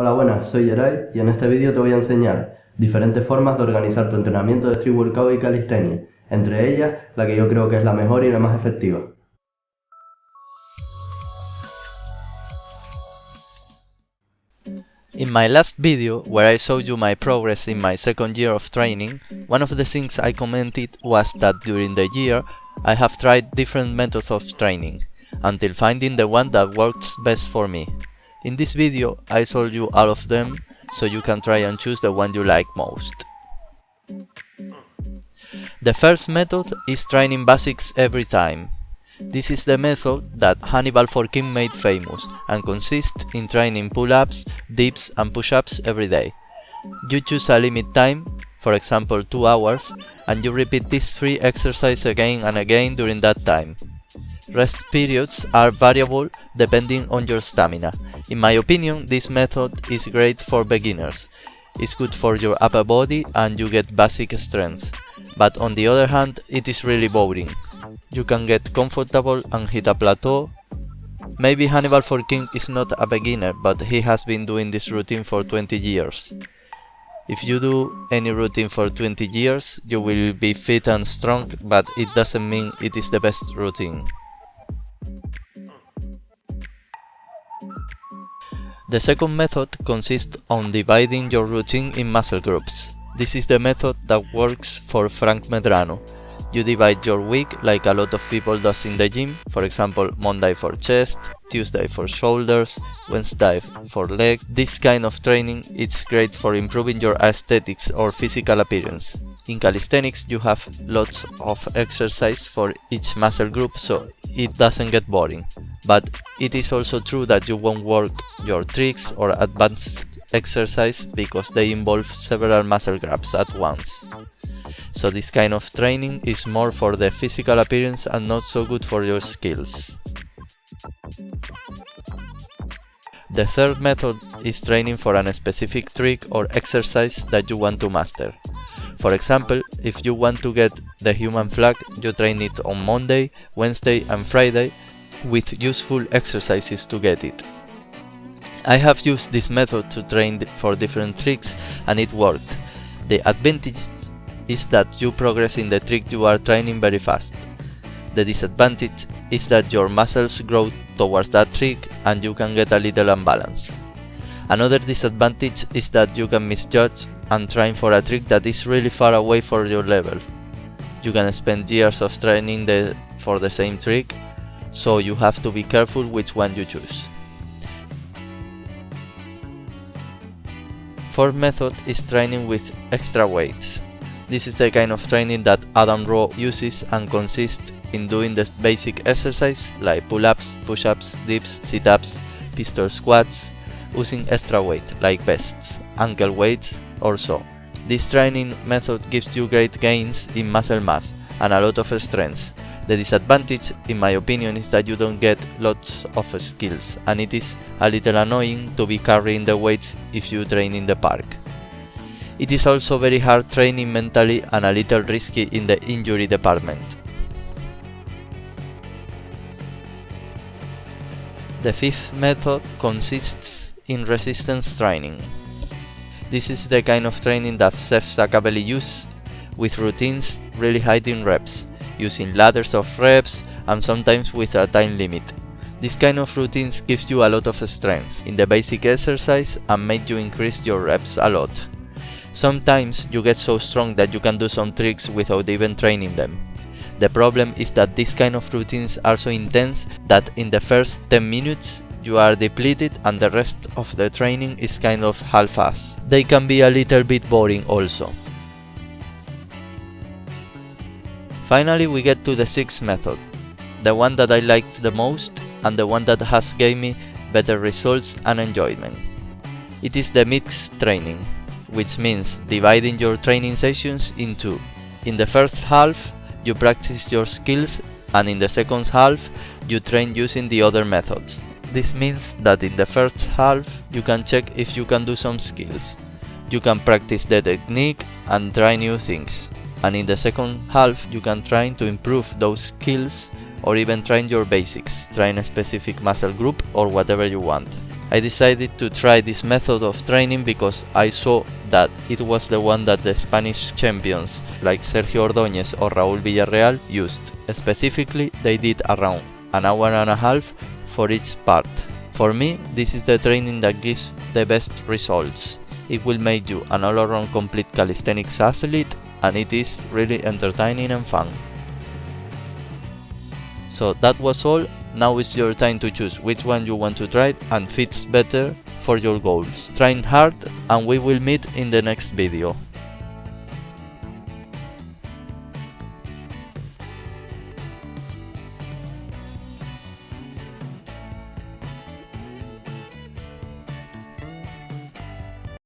Hola, buenas, soy Yeray y en este vídeo te voy a enseñar diferentes formas de organizar tu entrenamiento de Street Workout y Calisthenics, entre ellas la que yo creo que es la mejor y la más efectiva. In my last video, where I showed you my progress in my second year of training, one of the things I commented was that during the year I have tried different methods of training, until finding the one that works best for me. In this video, I showed you all of them, so you can try and choose the one you like most. The first method is training basics every time. This is the method that Hannibal made famous and consists in training pull-ups, dips and push-ups every day. You choose a limit time, for example 2 hours, and you repeat these 3 exercises again and again during that time. Rest periods are variable depending on your stamina. In my opinion, this method is great for beginners. It's good for your upper body and you get basic strength. But on the other hand, it is really boring. You can get comfortable and hit a plateau. Maybe Hannibal is not a beginner, but he has been doing this routine for 20 years. If you do any routine for 20 years, you will be fit and strong, but it doesn't mean it is the best routine. The second method consists on dividing your routine in muscle groups. This is the method that works for Medrano. You divide your week like a lot of people does in the gym, for example Monday for chest, Tuesday for shoulders, Wednesday for legs. This kind of training is great for improving your aesthetics or physical appearance. In calisthenics you have lots of exercise for each muscle group, so it doesn't get boring. But it is also true that you won't work your tricks or advanced exercise because they involve several muscle groups at once. So this kind of training is more for the physical appearance and not so good for your skills. The third method is training for a specific trick or exercise that you want to master. For example, if you want to get the human flag, you train it on Monday, Wednesday and Friday with useful exercises to get it. I have used this method to train for different tricks and it worked. The advantage is that you progress in the trick you are training very fast. The disadvantage is that your muscles grow towards that trick and you can get a little unbalanced. Another disadvantage is that you can misjudge and train for a trick that is really far away from your level. You can spend years of training for the same trick, so you have to be careful which one you choose. Fourth method is training with extra weights. This is the kind of training that Adam Rowe uses and consists in doing the basic exercise like pull-ups, push-ups, dips, sit-ups, pistol squats, using extra weight like vests, ankle weights or so. This training method gives you great gains in muscle mass and a lot of strength. The disadvantage, in my opinion, is that you don't get lots of skills and it is a little annoying to be carrying the weights if you train in the park. It is also very hard training mentally and a little risky in the injury department. The fifth method consists in resistance training. This is the kind of training that Seth Sakabeli used, with routines really high in reps, using ladders of reps and sometimes with a time limit. This kind of routines gives you a lot of strength in the basic exercise and make you increase your reps a lot. Sometimes you get so strong that you can do some tricks without even training them. The problem is that these kind of routines are so intense that in the first 10 minutes you are depleted and the rest of the training is kind of half-assed. They can be a little bit boring also. Finally we get to the sixth method, the one that I liked the most and the one that has gave me better results and enjoyment. It is the mixed training, which means dividing your training sessions in two. In the first half, you practice your skills and in the second half, you train using the other methods. This means that in the first half, you can check if you can do some skills. You can practice the technique and try new things. And in the second half, you can try to improve those skills or even train your basics, train a specific muscle group or whatever you want. I decided to try this method of training because I saw that it was the one that the Spanish champions like Sergio Ordóñez or Raúl Villarreal used. Specifically, they did around an hour and a half for each part. For me, this is the training that gives the best results. It will make you an all-around complete calisthenics athlete, and it is really entertaining and fun. So that was all. Now is your time to choose which one you want to try and fits better for your goals. Train hard and we will meet in the next video.